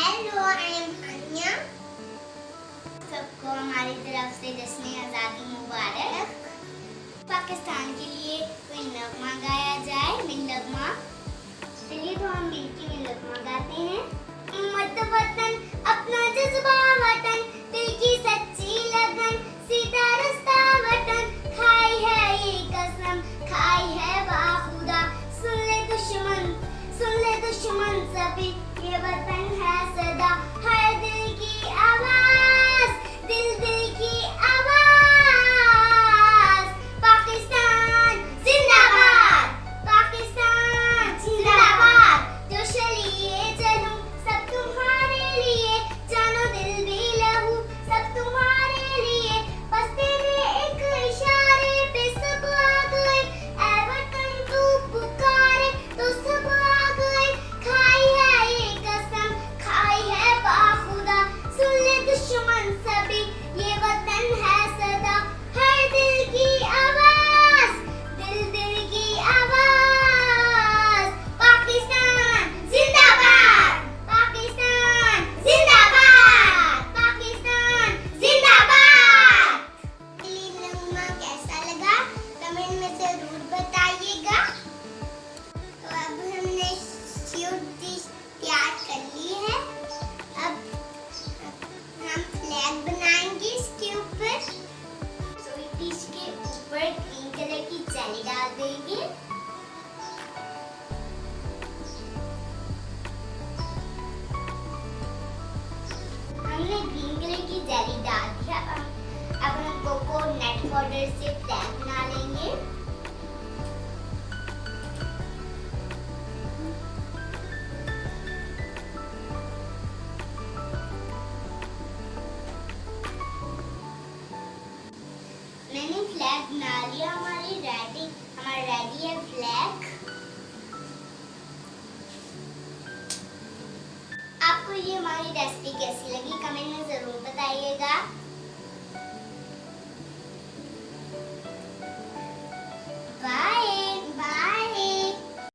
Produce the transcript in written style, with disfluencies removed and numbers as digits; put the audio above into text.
Hello, I am हान्या। सबको हमारी तरफ से जश्न आज़ादी मुबारक। पाकिस्तान के लिए कोई नगमा गाया जाए, मिल्लगमा। चलिए तो हम मिलके मिल्लगमा गाते हैं। उम्मत वतन अपना जज्बा वतन, दिल की सच्ची लगन, सीधा रास्ता वतन, खाई है ये कसम, खाई है बाखुदा। सुन ले दुश्मन सभी, ये वतन है सदा। हर दिल की आवाज, दिल की आवाज। पाकिस्तान जिंदाबाद, पाकिस्तान जिंदाबाद। जो चलिए चलूं सब तुम्हारे लिए, जानो दिल भी लहू सब तुम्हारे लिए। बस तेरे एक इशारे पे सब आ गए, ऐ वतन तू पुकारे तो सब आ गए। खाई है ये कसम, खाई है बाखुदा। सुन ले दुश्मन सभी, ये वतन है सदा। हर दिल की आवाज, दिल की आवाज। पाकिस्तान जिंदाबाद, पाकिस्तान जिंदाबाद, पाकिस्तान जिंदाबाद। ये नगमा कैसा लगा कमेंट में जरूर बताइएगा। तो अब हमने स्वीट डिश तैयार कर ली है। अब हम फ्लैग बनाएंगे इसके ऊपर। स्वीट डिश के ऊपर ग्रीन कलर की जेली डाल देंगे। हमने ग्रीन कलर की जेली डाल दिया। अब हम कोकोनट पाउडर से फ्लैग बना लेंगे। मैंने फ्लैग बना लिया, हमारा रेडी है फ्लैग। आपको ये हमारी रेसिपी कैसी लगी कमेंट में जरूर बताइएगा।